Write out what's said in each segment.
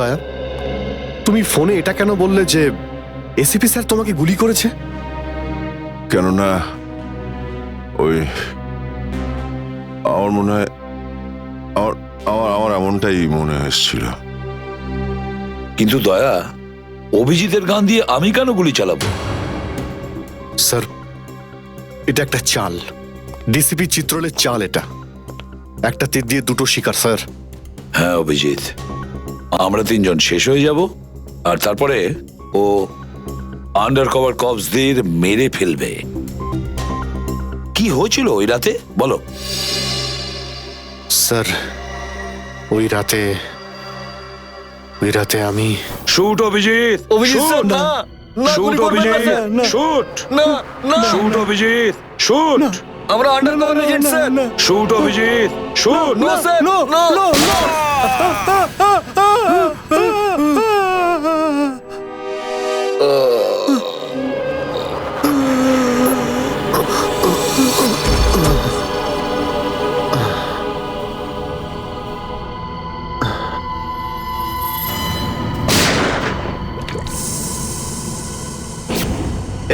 দয়া, তুমি ফোনে এটা কেন বললে যে এসিপি স্যার তোমাকে গুলি করেছে? কেননা ওই আমার মনে হয় আমার আমার আমার এমনটাই মনে এসেছিল। কিন্তু দয়া, অভিজিতের গান দিয়ে আমি কেন গুলি চালাবো? স্যার, এটা একটা চাল, ডিসিপি চিত্রলের চাল। এটা একটা তীর দিয়ে দুটো শিকার স্যার। হ্যাঁ অভিজিৎ, আমরা তিনজন শেষ হয়ে যাব আর তারপরে ও আন্ডার কভার কপসদের মেরে ফেলবে। কি হয়েছিল ওই রাতে বলো? স্যার, ওই রাতে আমি শুট অভিজিৎ, অভিজিৎ স্যার, না না, শুট গুলি করবেন না অভিজিৎ, স্যার। শুট না না, শুট অভিজিৎ, শুট আমরা under cover agent sir. Shoot Abhijit, shoot. না স্যার, না না।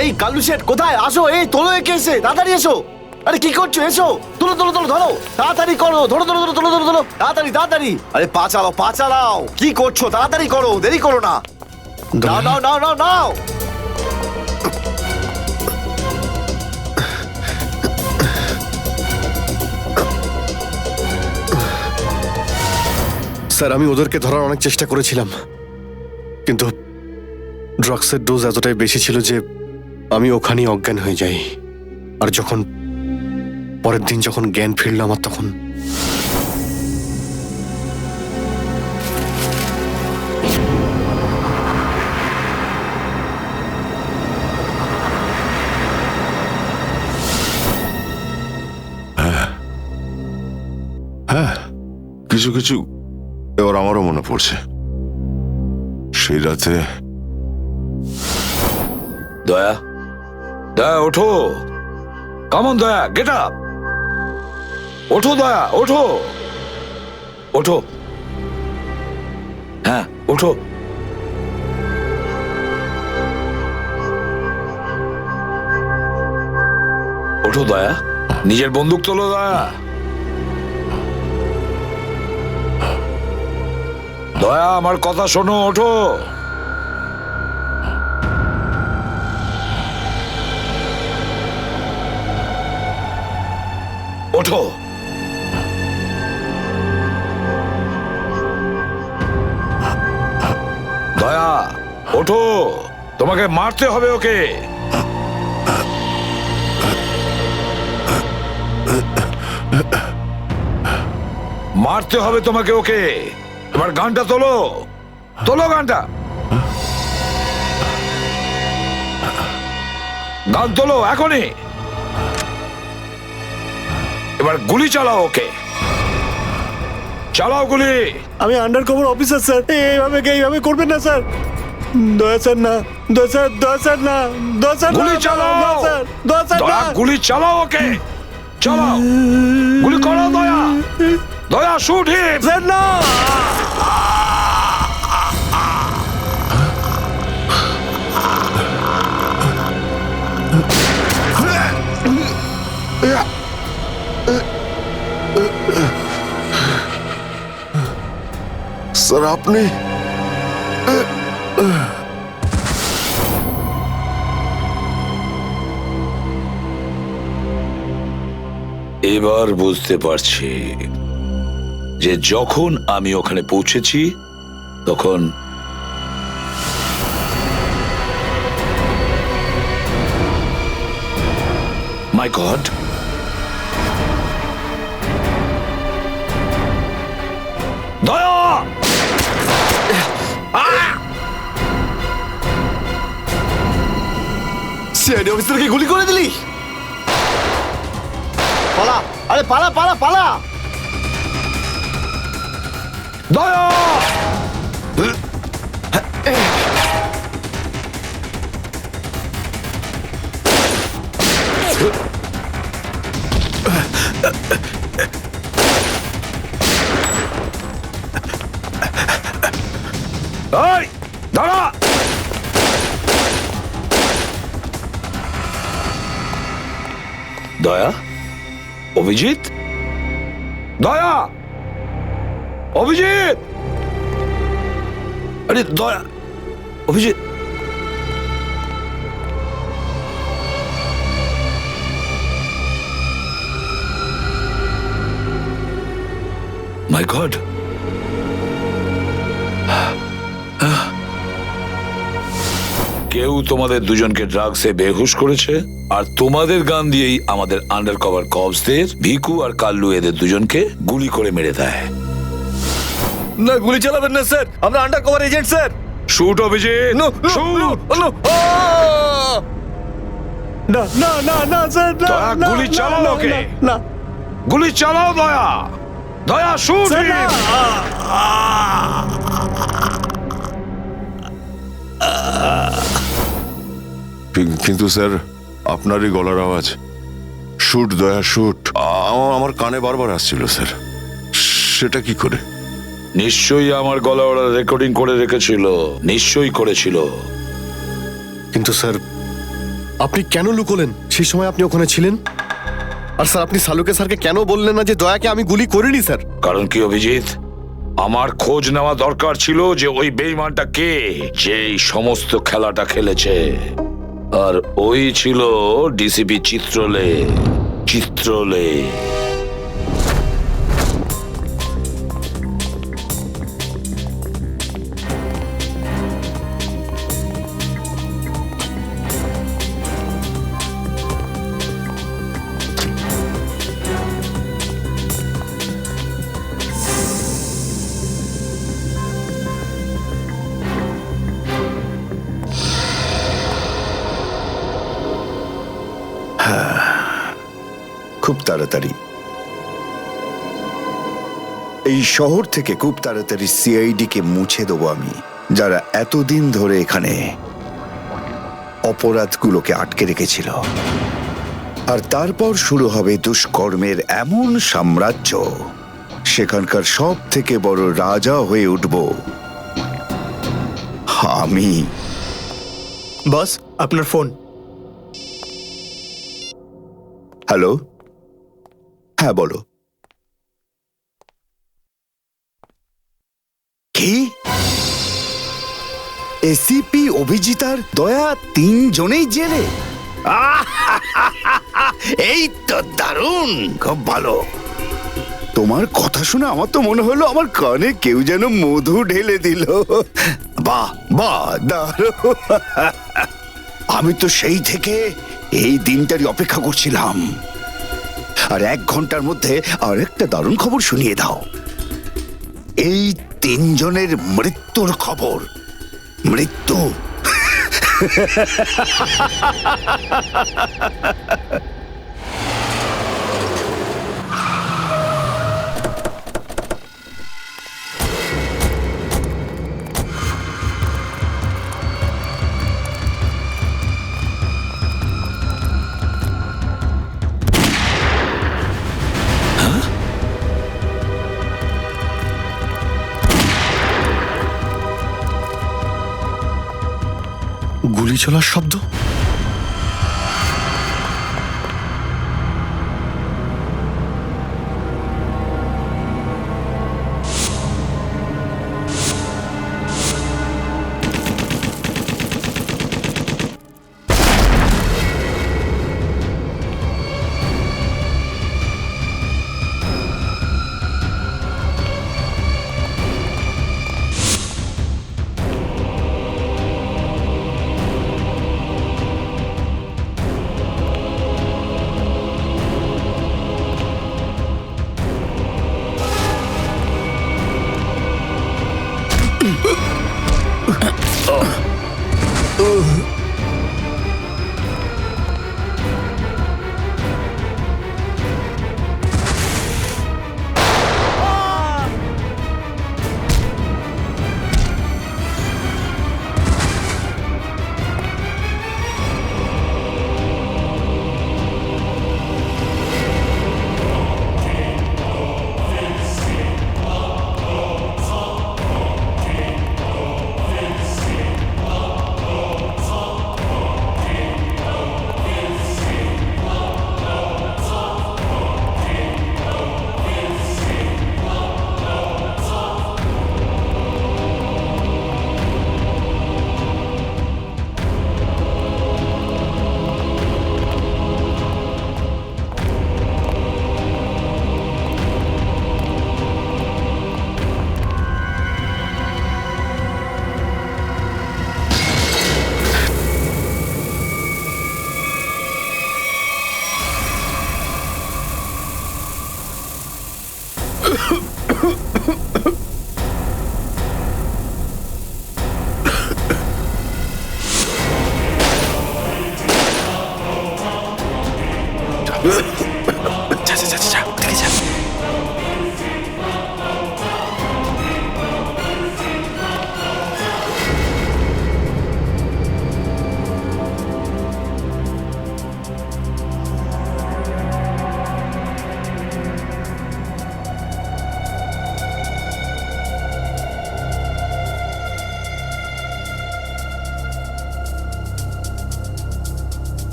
এই কালু শেঠ কোথায়? আসো, এই তোলো একে, এসে তাড়াতাড়ি এসো। আরে কি করছো? এসো, তুলো তুলো তুলো, ধরো তাড়াতাড়ি করো, ধরো ধরো ধরো, তুলো ধরো ধরো, তাড়াতাড়ি তাড়াতাড়ি। আরে পা চালাও, পা চালাও, কি করছো? তাড়াতাড়ি করো, দেরি করো না। নাও নাও নাও নাও নাও। স্যার, আমি ওদেরকে ধরার অনেক চেষ্টা করেছিলাম, কিন্তু ড্রাগসের ডোজ এতটাই বেশি ছিল যে আমি ওখানেই অজ্ঞান হয়ে যাই। আর যখন পরের দিন যখন জ্ঞান ফিরল আমার, তখন হ্যাঁ, কিছু কিছু এবার আমারও মনে পড়ছে। সেই রাতে দয়া, দয়া ওঠো, কামন দয়া, গেট আপ, ওঠো দয়া, ওঠো ওঠো, হ্যাঁ ওঠো। ওঠো দয়া, নিজের বন্দুক তোলো দয়া। দয়া আমার কথা শোনো, ওঠো। ওঠো। দয়া ওঠো, তোমাকে মারতে হবে ওকে। মারতে হবে তোমাকে ওকে। এবার গানটা তোলো, তোলো গানটা, গান তোলো এখনই। এবার গুলি চালাও ওকে, চালাও গুলি। আমি আন্ডার কভার অফিসার স্যার, এইভাবে করবেন না স্যার। দয়া স্যার না, দয়া স্যার, দয়া স্যার না, দয়া স্যার, গুলি চালাও, দয়া স্যার, দয়া স্যার দয়া না। গুলি চালাও ওকে, চালাও গুলি করো দয়া, দয়া শুট হিম। স্যার না। স্যার আপনি এবার বুঝতে পারছি যে যখন আমি ওখানে পৌঁছেছি তখন মাই গড, দয়া, সিআইডি অফিসারকে গুলি করে দিলি? পালা, আরে পালা পালা পালা। দয়া, এই দাঁড়া! দয়া, অভিজিৎ, দয়া, অভিজিৎ, আরে দয়া, অভিজিৎ। মাই গড, কেউ তোমাদের দুজনকে ড্রাগসে বেহুশ করেছে, আর তোমাদের গান দিয়েই আমাদের আন্ডার কভার কপসদের ভিকু আর কাল্লু এদের দুজনকে গুলি করে মেরে দেয়। না, গুলি চালাবেন না স্যার, আমরা under cover agent sir. Shoot Abhijit, shoot! না না না না স্যার, না, দয়া, না, গুলি না, চালাও না, ওকে। না, গুলি চালাও দয়া, দয়া শুট! স্যার, না। কিন্তু স্যার, আপনারই গলার আওয়াজ, শুট দয়া শুট, আমার কানে বারবার আসছিল স্যার। সেটা কি করে? নিশ্চয়ই আমার গলা ওরা রেকর্ডিং করে রেখেছিল, নিশ্চয়ই করেছিল। কিন্তু স্যার, আপনি কেন লুকোলেন? সেই সময় আপনি ওখানে ছিলেন। আর স্যার, আপনি সালুকে স্যারকে কেন বললেন না যে দয়াকে আমি গুলি করিনি স্যার? কারণ কি অভিজিৎ, আমার খোঁজ নেওয়া দরকার ছিল যে ওই বেঈমানটা কে, যে এই সমস্ত খেলাটা খেলেছে। আর ওই ছিল ডিসিপি চিত্রলে। চিত্রলে খুব তাড়াতাড়ি এই শহর থেকে খুব তাড়াতাড়ি সিআইডি কে মুছে দেবো আমি, যারা এতদিন ধরে এখানে অপরাধগুলোকে আটকে রেখেছিল। আর তারপর শুরু হবে দুষ্কর্মের এমন সাম্রাজ্য, সেখানকার সব থেকে বড় রাজা হয়ে উঠব আমি। বস, আপনার ফোন। হ্যালো, হ্যাঁ বলো। কি? এসিপি অভিজিৎ আর দয়া তিনজনেই জেলে? এই তো দারুণ, খুব ভালো। তোমার কথা শুনে আমার তো মনে হলো আমার কানে কেউ যেন মধু ঢেলে দিল। বাহ বাহ, দারুণ। আমি তো সেই থেকে এই দিনটারই অপেক্ষা করছিলাম। আর 1 ঘন্টার মধ্যে আরেকটা দারুণ খবর শুনিয়ে দাও। এই তিনজনের মৃত্যুর খবর। মৃত্যু। গুলি চলার শব্দ।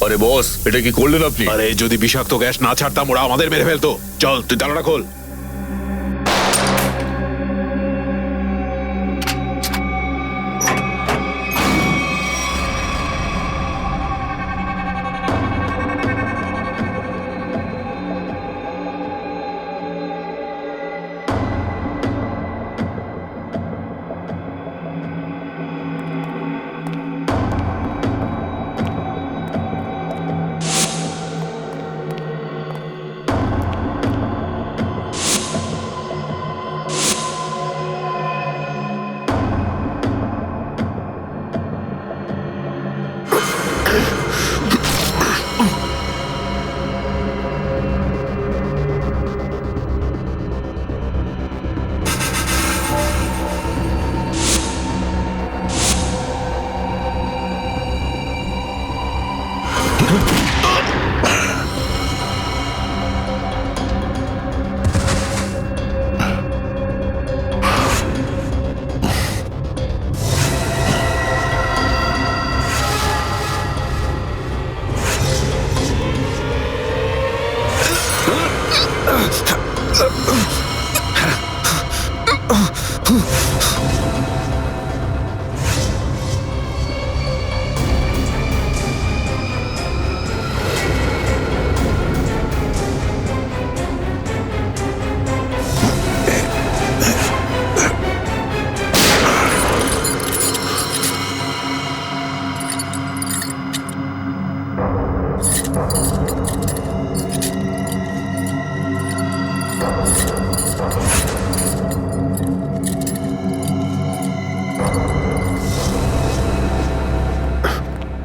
আরে বস, এটা কি করলেন আপনি? আরে যদি বিষাক্ত গ্যাস না ছাড়তাম ওরা আমাদের মেরে ফেলতো। চল তুই তালাটা খোল।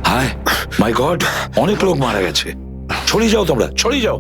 হায় মাই গড, অনেক লোক মারা গেছে। ছড়িয়ে যাও তোমরা, ছড়িয়ে যাও।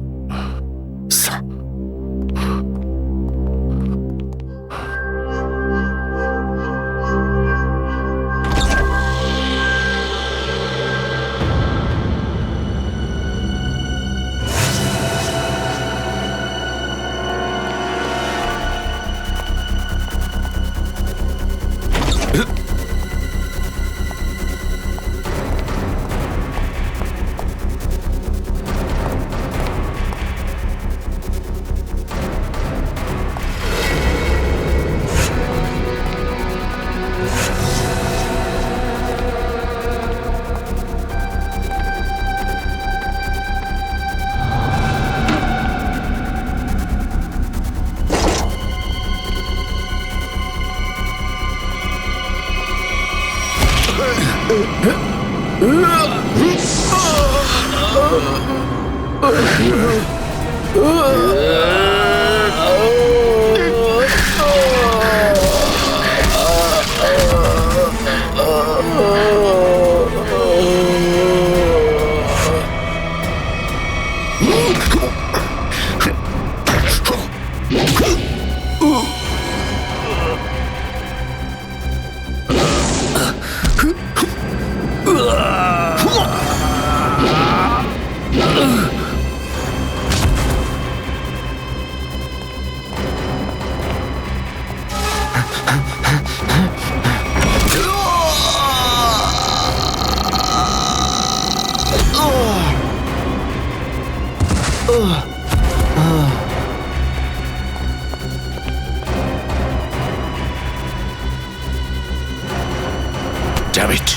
Damn it.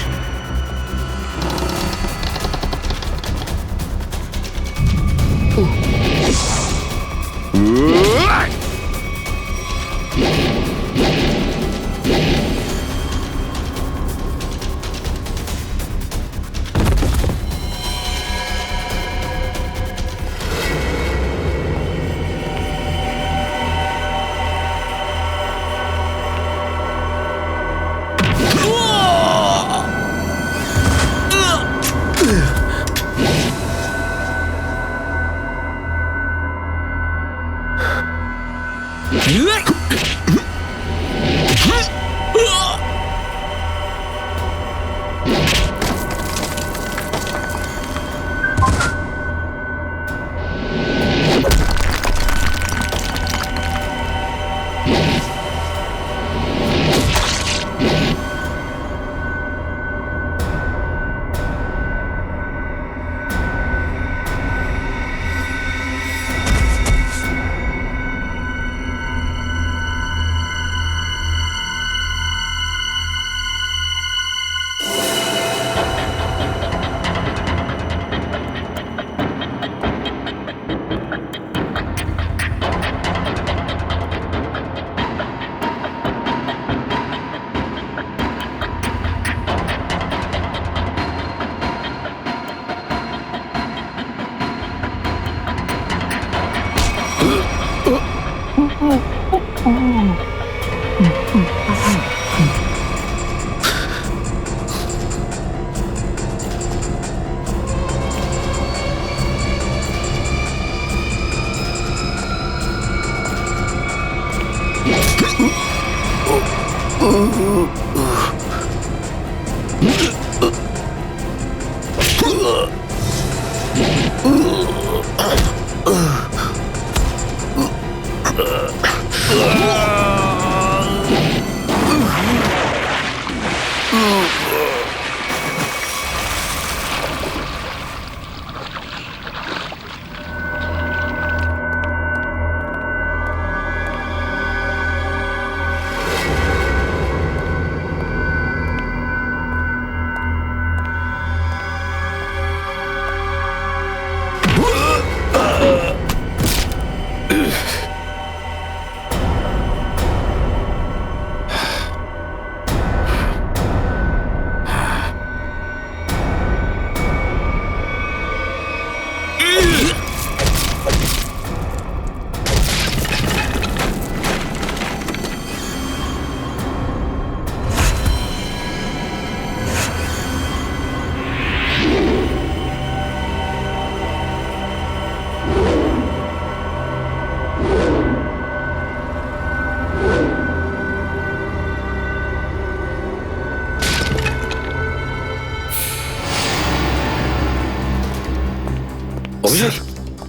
অভিজিৎ,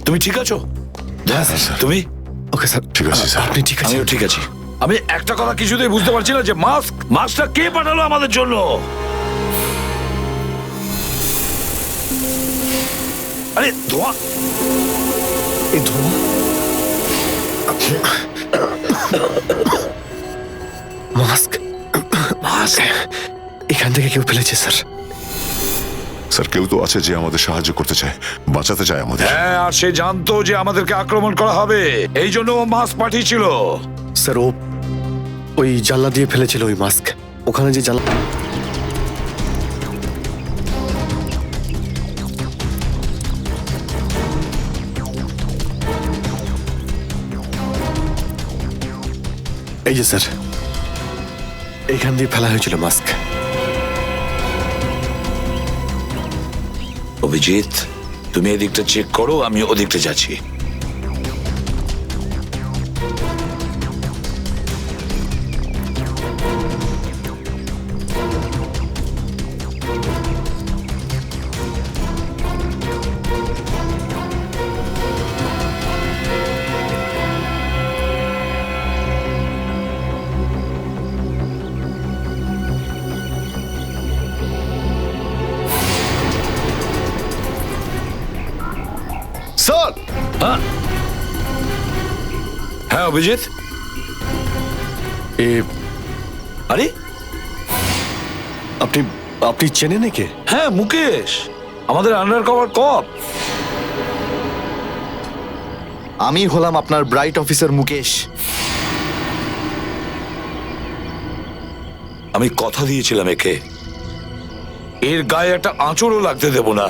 তুমি ঠিক আছো? হ্যাঁ স্যার। তুমি? ওকে স্যার, ঠিক আছে, স্যার। আপনি ঠিক আছেন? আমিও ঠিক আছি। আমি একটা কথা কিছুতেই বুঝতে পারছি না যে মাস্কটা কে পাঠালো আমাদের জন্য? আরে ধোঁয়া! এই ধোঁয়া মাস্ক মাস্ক! এখান থেকে কেউ ফেলেছে স্যার। স্যার কেউ তো আছে যে আমাদের সাহায্য করতে চায়, বাঁচাতে চায় আমাদের। হ্যাঁ, আর সে জানতো যে আমাদেরকে আক্রমণ করা হবে, এই জন্য ও মাস্ক পাঠিয়েছিল। স্যার ও ওই জানলা দিয়ে ফেলেছিল ওই মাস্ক। ওখানে যে জানলা, এই যে স্যার, এইখান দিয়ে ফেলা হয়েছিল মাস্ক। অভিজিৎ, তুমি এদিকটা চেক করো, আমি ওদিকটা যাচ্ছি। স্যার, হ্যাঁ অভিজিৎ, এ আরে আপনি আপনি চেনেন একে? হ্যাঁ, মুকেশ, আমাদের আন্ডার কভার কপ। আমি হলাম আপনার ব্রাইট অফিসার মুকেশ। আমি কথা দিয়েছিলাম একে, এর গায়ে একটা আঁচড়ও লাগতে দেব না।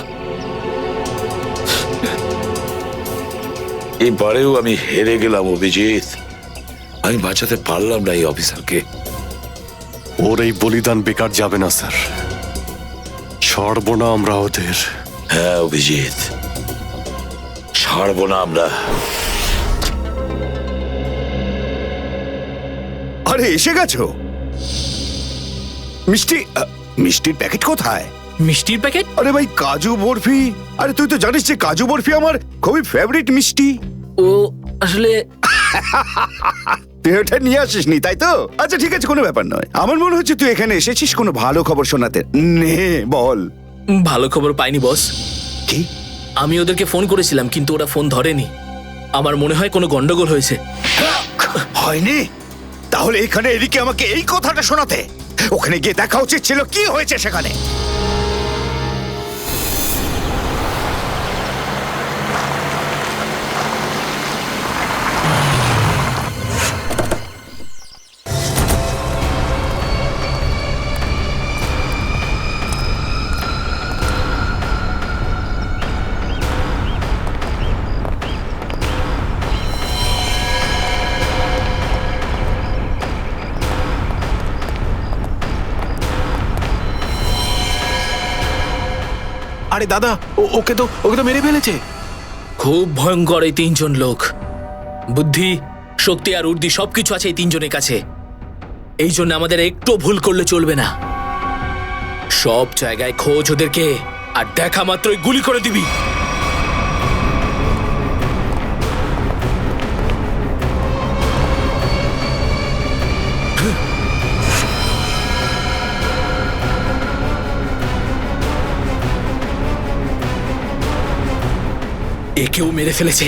এবারেও আমি হেরে গেলাম অভিজিৎ। আমি বাঁচাতে পারলাম না এই অফিসারকে। ওর এই বলিদান বেকার যাবে না স্যার, ছাড়বো না আমরা ওদের। হ্যাঁ অভিজিৎ, ছাড়বো না আমরা। আরে এসে গেছো মিষ্টি? মিষ্টির প্যাকেট কোথায়? মিষ্টির প্যাকেট? আরে ভাই কাজু বরফি, আরে তুই তো জানিস যে কাজু বরফি আমার খুবই ফেভারিট মিষ্টি। ও আসলে তুই ওটা নিয়ে আসিসনি তাই তো? আচ্ছা ঠিক আছে, কোনো ব্যাপার নয়। আমার মনে হচ্ছে তুই এখানে এসেছিস কোনো ভালো খবর শোনাতে। নে বল। ভালো খবর পাইনি বস। কি? আমি ওদেরকে ফোন করেছিলাম কিন্তু ওরা ফোন ধরেনি। আমার মনে হয় কোনো গন্ডগোল হয়েছে। হয়নি? তাহলে এখানে এদিকে আমাকে এই কথাটা শোনাতে? ওখানে গিয়ে দেখা উচিত ছিল কি হয়েছে সেখানে। আরে দাদা, ওকে তো মেরে ফেলেছে। খুব ভয়ঙ্কর এই তিনজন লোক। বুদ্ধি, শক্তি আর উর্দি সবকিছু আছে এই তিনজনের কাছে। এই জন্য আমাদের একটু ভুল করলে চলবে না। সব জায়গায় খোঁজ ওদেরকে, আর দেখা মাত্রই গুলি করে দিবি। একেও মেরে ফেলেছে।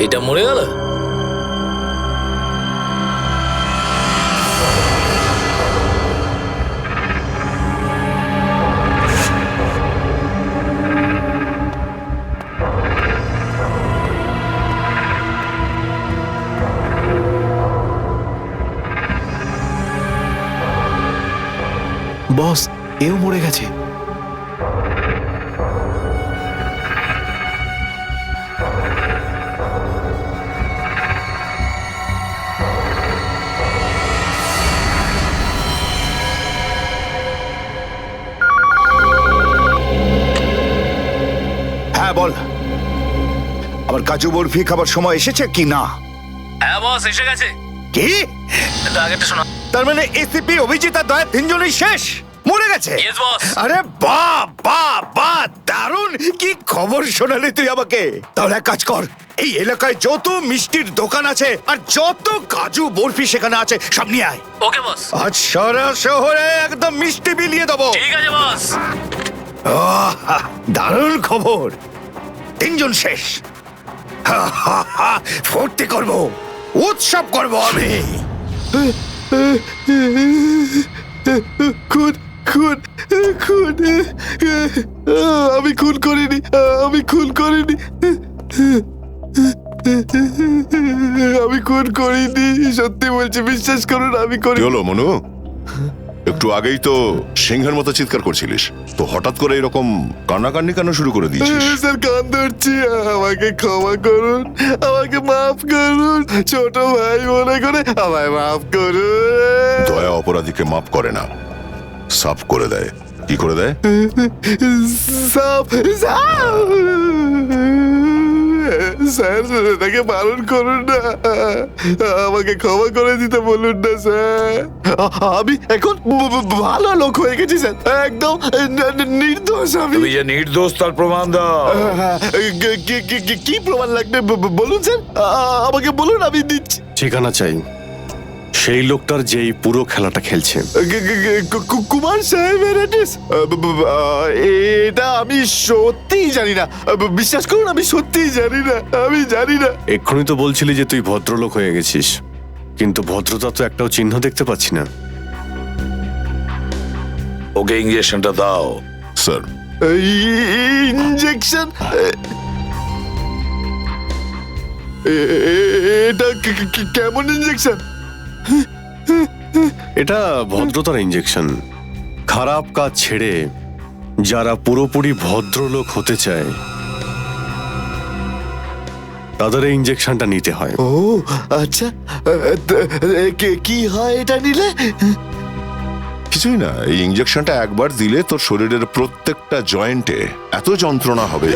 এটা মরে গেল। বস, এও মরে গেছে। হ্যাঁ বল, আবার কাজু বরফি খাবার সময় এসেছে কি না? হ্যাঁ বস, এসে গেছে। কি? আগেরটা শোনা। তার মানে এসিপি, অভিজিৎ আর দয়া তিনজনই শেষ, মরে গেছে? Yes, boss. আরে বাহ বাহ বাহ, দারুণ! কি খবর শোনালি তুই আমাকে। তাহলে এক কাজ কর, এই এলাকায় যত মিষ্টির দোকান আছে আর যত কাজু বরফি সেখানে আছে সব নিয়ে আয়। ওকে বস। আজ সারা শহরে একদম মিষ্টি বিলিয়ে দেবো। ঠিক আছে বস। দারুণ খবর, তিনজন শেষ। ফুর্তি করব, উৎসব করব আমি। খুন খুন খুন আমি খুন করিনি, আমি খুন করিনি, আমি খুন করিনি, সত্যি বলছি, বিশ্বাস করুন আমি কি করিনি। হলো মনু? একটু আগেই তো সিংহের মতো চিৎকার করছিলিস, তো হঠাৎ করে এরকম কান্নাকান্নি কেন শুরু করে দিয়েছিস? স্যার কান ধরছি, আমাকে ক্ষমা করুন, আমাকে মাফ করুন, ছোট ভাই মনে করে আমায় মাফ করুন। দয়া অপরাধীকে মাফ করে না, সাফ করে দেয়। কি করে দেয়? সাপ সাপ স্যার, তাকে বারণ করুন না, আমাকে ক্ষমা করে দিতে বলুন না স্যার। আমি এখন ভালো লোক হয়ে গেছি স্যার, একদম নির্দোষ আমি। তুমি যে নির্দোষ তার প্রমাণ দাও। কি প্রমাণ লাগবে বলুন স্যার, আমাকে বলুন, আমি দিচ্ছি। ঠিকানা চাই সেই লোকটার যেই পুরো খেলাটা খেলছে। কুমার সাহেবের অ্যাড্রেস? এটা আমি সত্যিই জানি না, বিশ্বাস করুন, আমি সত্যিই জানি না, আমি জানি না। এক্ষুনি তো বলছিলি যে তুই ভদ্রলোক হয়ে গেছিস, কিন্তু ভদ্রতা তো একটাও চিহ্ন দেখতে পাচ্ছি না। ওকে ইঞ্জেকশনটা দাও। Sir, injection? এটা কেমন ইঞ্জেকশন? এটা ভদ্রতার ইঞ্জেকশন। খারাপ কাজ ছেড়ে যারা পুরোপুরি ভদ্রলোক হতে চায় তাদের এই ইঞ্জেকশনটা নিতে হয়। ও আচ্ছা, কি হয় এটা নিলে? কিছুই না, এই ইঞ্জেকশনটা একবার দিলে তোর শরীরের প্রত্যেকটা জয়েন্টে এত যন্ত্রণা হবে,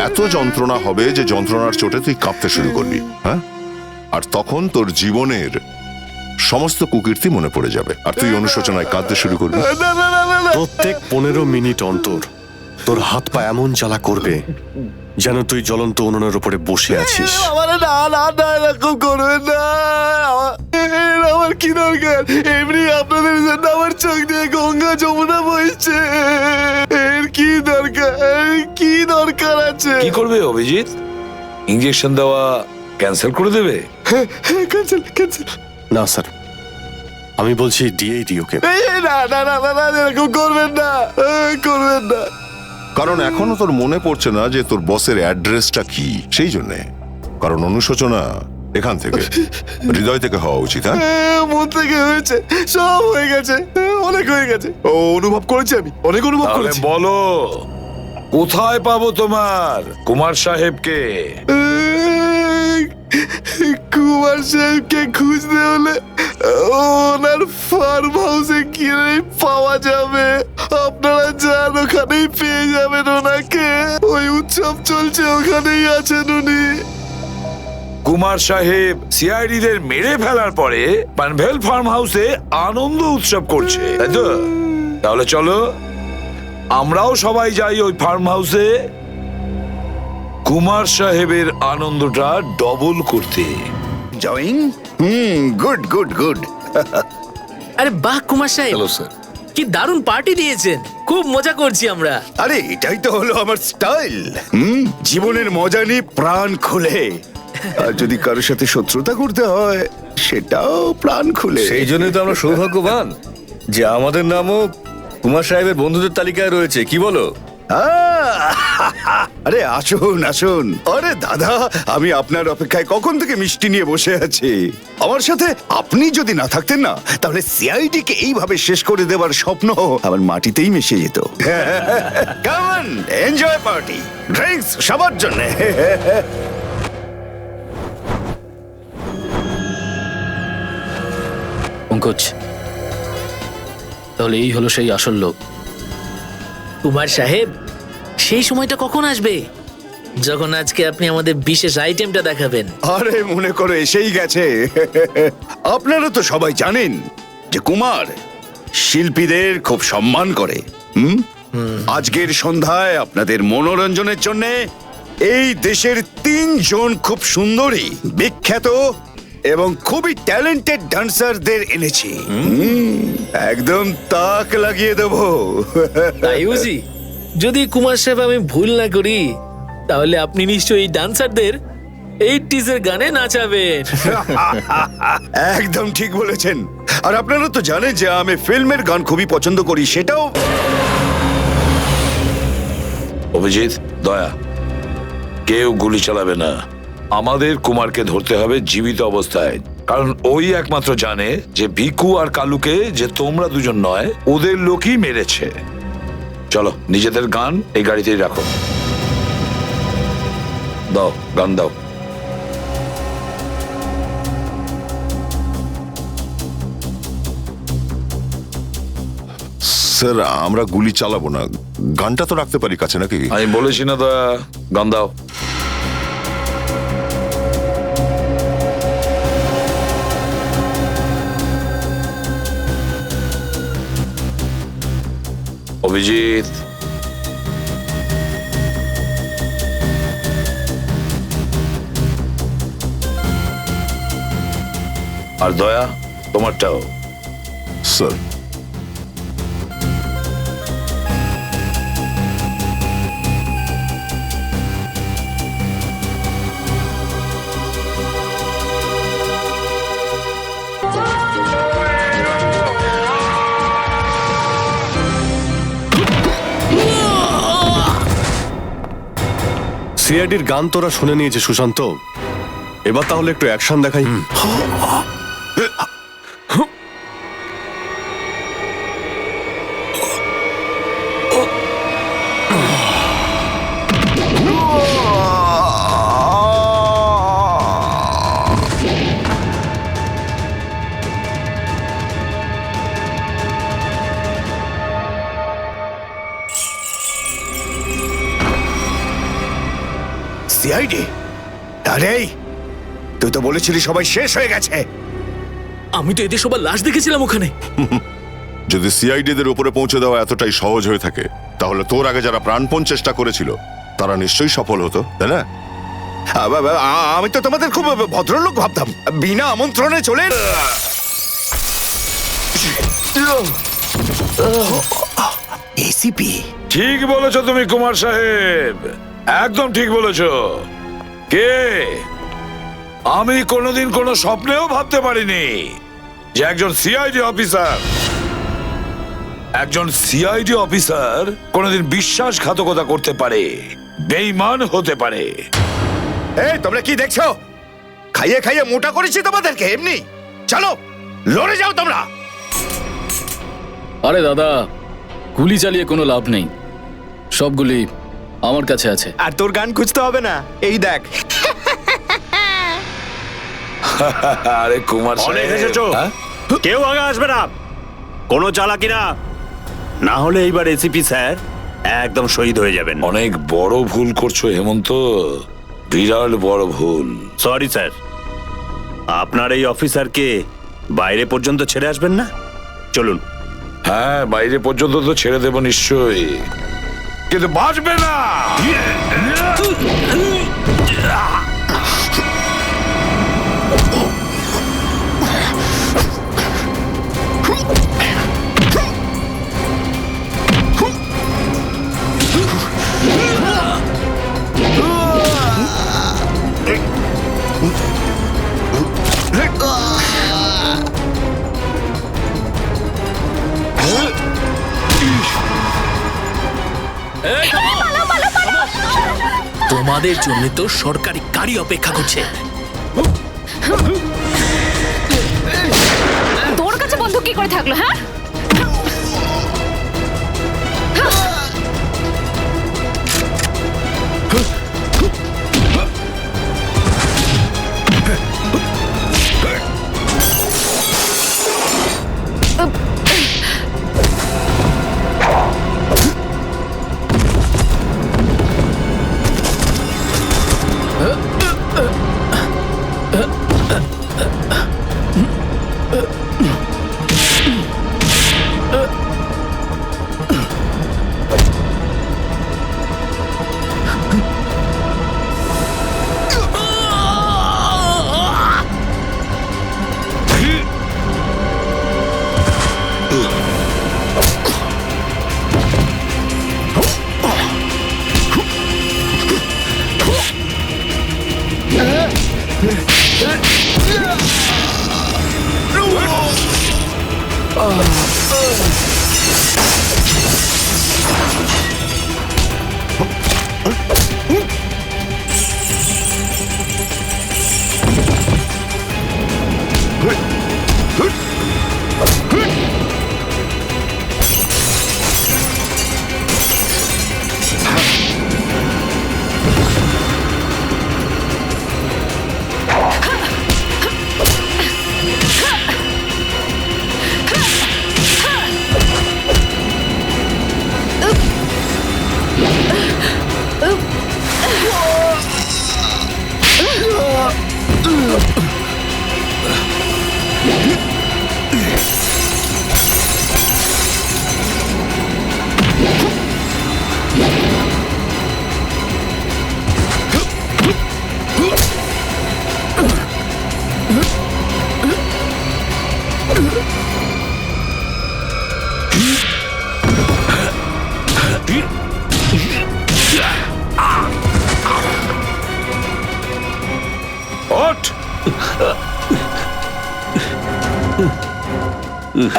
এত যন্ত্রণা হবে যে যন্ত্রণার চোটে তুই কাঁপতে শুরু করবি। হ্যাঁ, আর তখন তোর জীবনের সমস্ত কুকীর্তি মনে পড়ে যাবে আর তুই অনুশোচনায় কাঁদতে শুরু করবি। প্রত্যেক 15 মিনিট অন্তর তোর হাত পা এমন জ্বালা করবে যেন তুই জ্বলন্ত উনুনের উপরে বসে আছিস। আমার না না না, এরকম করবেন না। আমার কি দরকার? এমনি আপনাদের জন্য আমার চোখ দিয়ে গঙ্গা যমুনা বইছে। এর কি দরকার? কি দরকার আছে? কি করবে অভিজিৎ? ইঞ্জেকশন দেওয়া ক্যান্সেল করে দেবে? Cancel cancel. না স্যার, আমি বলছি দিয়েই দিই ওকে। না না না না না, এরকম করবেন না, করবেন না। কারণ এখনো তোর মনে পড়ছে না যে তোর বসের অ্যাড্রেসটা কি, সেই জন্যে। কারণ অনুশোচনা এখান থেকে, হৃদয় থেকে হওয়া উচিত। হ্যাঁ, মন থেকে হয়েছে, সব হয়ে গেছে, অনেক হয়ে গেছে। ও অনুভব করেছি, আমি অনেক অনুভব তাহলে করেছি। বলো, কোথায় পাবো তোমার কুমার সাহেবকে? কুমার সাহেবকে খুঁজতে হলে ওনার ফার্ম হাউসে গিয়ে পাওয়া যাবে। আপনারা যান, ওখানেই পেয়ে যাবেন ওনাকে। ওই উৎসব চলছে, ওখানেই আছেন উনি। কুমার সাহেব সিআইডি দের মেরে ফেলার পরে পানভেল ফার্ম হাউসে আনন্দ উৎসব করছে, তাই তো? তাহলে চলো আমরাও সবাই যাই ওই ফার্ম হাউসে কুমার সাহেবের আনন্দটা ডবল করতে। জয়িং। Good good good. আরে বাহ কুমার সাহেব, হ্যালো স্যার। কি দারুণ পার্টি দিয়েছেন, খুব মজা করছি আমরা। আরে এটাই তো হলো আমার স্টাইল। জীবনের মজা নিয়ে প্রাণ খুলে। আর যদি কারোর সাথে শত্রুতা করতে হয়, সেটাও প্রাণ খুলে। সেই জন্যই তো আমরা সৌভাগ্যবান যে আমাদের নামও কুমার সাহেবের বন্ধুদের তালিকায় রয়েছে, কি বলো? আরে আসুন আসুন। আরে দাদা, আমি আপনার অপেক্ষায় কখন থেকে মিষ্টি নিয়ে বসে আছি। আমার সাথে আপনি যদি না থাকতেন না, তাহলে সিআইডি কে এইভাবে শেষ করে দেওয়ার স্বপ্ন আমার মাটিতেই মিশে যেত। Come on, enjoy party, drinks সবার জন্য। পঙ্কজ, তাহলে এই হলো সেই আসল লোক। কুমার সাহেব, সেই সময়টা কখন আসবে যখন আজকে আপনি আমাদের বিশেষ আইটেমটা দেখাবেন? আরে মনে করো এসেই গেছে। আপনারা তো সবাই জানেন যে কুমার শিল্পীদের খুব সম্মান করে। আজকের সন্ধ্যায় আপনাদের মনোরঞ্জনের জন্য এই দেশের 3 জন খুব সুন্দরী, বিখ্যাত এবং খুবই ট্যালেন্টেড ডান্সারদের এনেছি। একদম তাক লাগিয়ে দেবো। তাই বুঝি? যদি কুমার সাহেব আমি ভুল না করি, তাহলে আপনি নিশ্চয়ই এই ডান্সারদের 80s এর গানে নাচাবেন। একদম ঠিক বলেছেন। আর আপনারা তো জানেন যে আমি ফিল্মের গান খুবই পছন্দ করি, সেটাও। অভিজিৎ, দয়া, কেউ গুলি চালাবে না। আমাদের কুমারকে ধরতে হবে জীবিত অবস্থায়, কারণ ওই একমাত্র জানে যে ভিকু আর কালুকে যে তোমরা দুজন নয়, ওদের লোকই মেরেছে। চলো, নিজেদের গান এই গাড়িতেই রাখো। দাও, গান দাও। স্যার, আমরা গুলি চালাবো না, গানটা তো রাখতে পারি কাছে নাকি? আমি বলেছি না দয়া, গান দাও। অভিজিৎ, আর দয়া, তোমারটাও। স্যার, সিআইডির গান তোরা শুনে নিয়েছে সুশান্ত, এবার তাহলে একটু অ্যাকশন দেখাই। সিআইডি? আরে তুই তো বলেছিলি সবাই শেষ হয়ে গেছে। আমি তো এদের সবার লাশ দেখেছিলাম ওখানে। যদি সিআইডিদের উপরে পৌঁছে দেওয়া এতটাই সহজ হয়ে থাকে, তাহলে তোর আগে যারা প্রাণপণ চেষ্টা করেছিল তারা নিশ্চয়ই সফল হতো, তাই না? আমি তো তোমাদের খুব ভদ্রলোক ভাবতাম, বিনা আমন্ত্রণে চলে এসিপি। ঠিক বলেছো তুমি কুমার সাহেব, একদম ঠিক বলেছো। কে? আমি কোনোদিন কোনো স্বপ্নেও ভাবতে পারিনি যে একজন সিআইডি অফিসার কোনোদিন বিশ্বাসঘাতকতা করতে পারে, বেঈমান হতে পারে। এই তোমরা কি দেখছো? খাইয়ে খাইয়ে মোটা করেছি তোমাদেরকে এমনি। চলো লড়ে যাও তোমরা। আরে দাদা, গুলি চালিয়ে কোনো লাভ নেই, সবগুলি আমার কাছে আছে। আর তোর গান খুঁজতে হবে না, এই দেখ। আরে কুমার অনেক সাহেব, এসেছো, হ্যাঁ? কেউ আগে আসবে না, কোনো চালাকি না, না হলে এইবার এসিপি স্যার একদম শহীদ হয়ে যাবেন। অনেক বড় ভুল করছো হেমন্ত, বিরাট বড় ভুল। সরি স্যার, আপনার এই অফিসারকে বাইরে পর্যন্ত ছেড়ে আসবেন না? চলুন। হ্যাঁ, বাইরে পর্যন্ত তো ছেড়ে দেবো নিশ্চয়ই, কিন্তু বাঁচবে না। তোমাদের জন্য তো সরকারি গাড়ি অপেক্ষা করছে। তোর কাছে বন্দুক কি করে থাকলো? হ্যাঁ,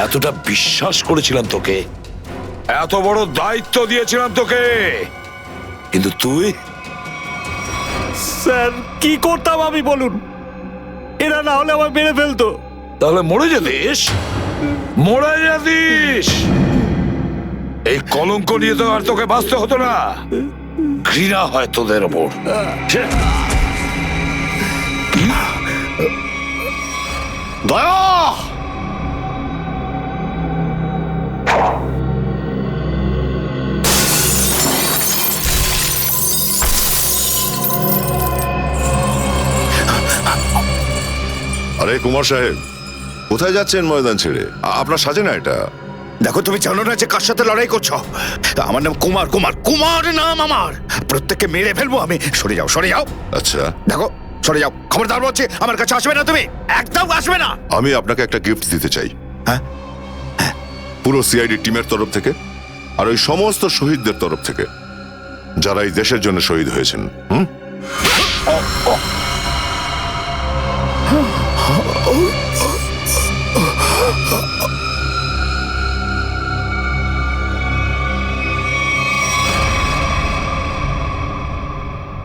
এতটা বিশ্বাস করেছিলাম তোকে, এত বড় দায়িত্ব দিয়েছিলাম তোকে, কিন্তু তুই। স্যার কি করতাম আমি বলুন, এরা না হলে আমার মেরে ফেলতো। তাহলে মরে যেতিস, মরে যেতিস। এই কলঙ্ক নিয়ে তো আর তোকে বাঁচতে হতো না। ঘৃণা হয় তোদের ওপর। দয়া, আরে কুমার সাহেব, কোথায় যাচ্ছেন ময়দান ছেড়ে? আপনার সাজে না এটা। দেখো, তুমি জানো না যে কার সাথে লড়াই করছো? আমার নাম কুমার, কুমার, কুমার নাম আমার। প্রত্যেককে মেরে ফেলবো আমি। সরে যাও, সরে যাও। আচ্ছা, দেখো, সরে যাও। খবরদার বলছি, আমার কাছে আসবে না তুমি, একদম আসবে না। আমি আপনাকে একটা গিফট দিতে চাই। হ্যাঁ? পুরো সিআইডি টিমের তরফ থেকে আর ওই সমস্ত শহীদদের তরফ থেকে যারা এই দেশের জন্য শহীদ হয়েছেন।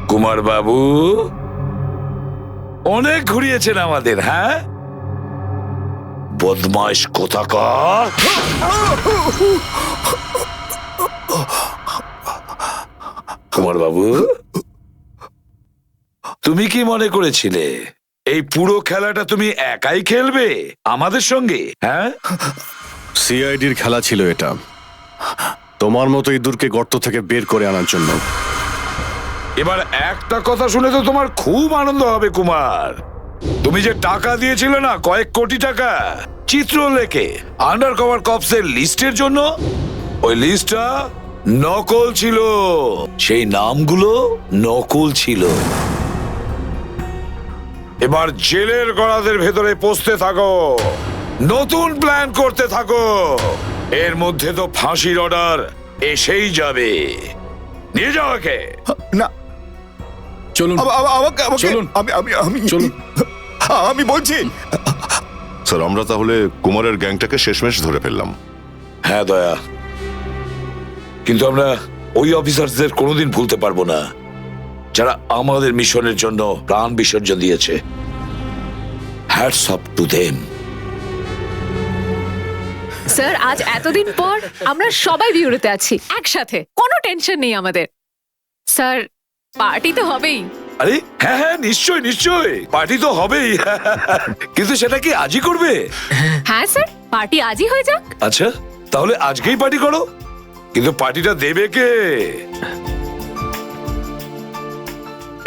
কুমার বাবু অনেক ঘুরিয়েছেন আমাদের, হ্যাঁ? বদমাইশ কোথাকার। কুমার বাবু, তুমি কি মনে করেছিলে এই পুরো খেলাটা তুমি একাই খেলবে আমাদের সঙ্গে? হ্যাঁ, সিআইডির খেলা ছিল এটা, তোমার মতো ইঁদুরকে গর্ত থেকে বের করে আনার জন্য। এবার একটা কথা শুনে তো তোমার খুব আনন্দ হবে কুমার। তুমি যে টাকা দিয়েছিলে না, কয়েক কোটি টাকা চিত্রলেখে আন্ডার কভার কপসের লিস্টের জন্য, ওই লিস্টটা নকল ছিল। সেই নামগুলো নকল ছিল। এবার জেলের গড়াদের ভেতরে পৌঁছতে থাকো, নতুন প্ল্যান করতে থাকো। এর মধ্যে তো ফাঁসির অর্ডার এসেই যাবে। নিয়ে যাও একে। না, চলুন আমাকে চলুন। আমি চলুন। আমি বলছি। স্যার, আমরা তাহলে কুমারের গ্যাংটাকে শেষমেশ ধরে ফেললাম। হ্যাঁ দয়া, কিন্তু আমরা ওই অফিসারদের কোনোদিন ভুলতে পারবো না যারা আমাদের মিশনের জন্য প্রাণ বিসর্জন দিয়েছে। Hats off to them. Sir, আজ এতদিন পর আমরা সবাই বিউরোতে আছি একসাথে, কোনো টেনশন নেই আমাদের। স্যার, পার্টি তো হবেই। আরে হ্যাঁ হ্যাঁ, নিশ্চয় নিশ্চয়, পার্টি তো হবেই। কিন্তু সেটা কি আজই করবে? হ্যাঁ স্যার, পার্টি আজই হয়ে যাক। আচ্ছা, তাহলে আজকেই পার্টি করো। কিন্তু পার্টিটা দেবে কে?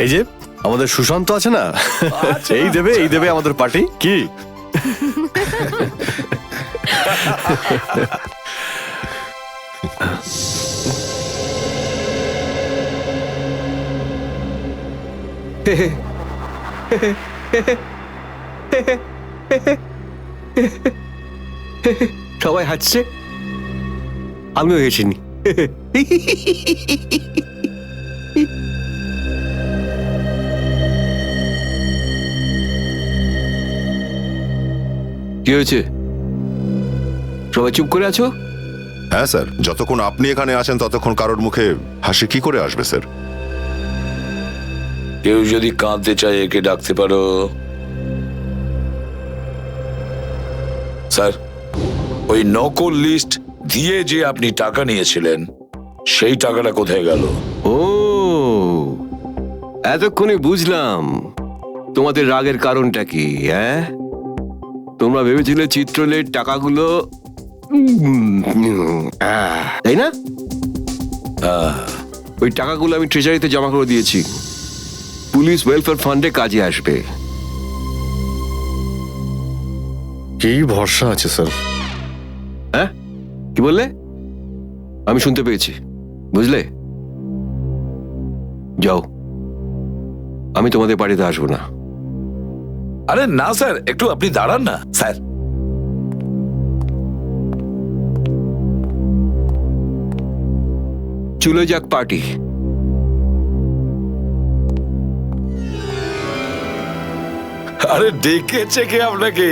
এই যে আমাদের সুশান্ত আছে না, এই দেবে আমাদের পার্টি। কি সবাই হাসছে, আমিও হেসিনি। কি হয়েছে? সবাই চুপ করে আছো? হ্যাঁ স্যার, যতক্ষণ আপনি এখানে আছেন ততক্ষণ কারোর মুখে হাসি কি করে আসবে স্যার? কেউ যদি কাঁদতে চায় একে ডাকতে পারো। স্যার, ওই নকল লিস্ট দিয়ে যে আপনি টাকা নিয়েছিলেন, সেই টাকাটা কোথায় গেল? ও, এতক্ষণে বুঝলাম তোমাদের রাগের কারণটা কি। হ্যাঁ, তোমরা ভেবেছিলে চিত্রলের টাকাগুলো তাই না? ওই টাকাগুলো আমি ট্রেজারিতে জমা করে দিয়েছি, পুলিশ ওয়েলফেয়ার ফান্ডে কাজে আসবে। কি ভরসা আছে স্যার? হ্যাঁ, কি বললে? আমি শুনতে পেয়েছি, বুঝলে? যাও, আমি তোমাদের বাড়িতে আসবো না। আরে না স্যার, একটু আপনি দাঁড়ান না স্যার। চলে যাক পার্টি। আরে ডেকেছে কে আপনাকে?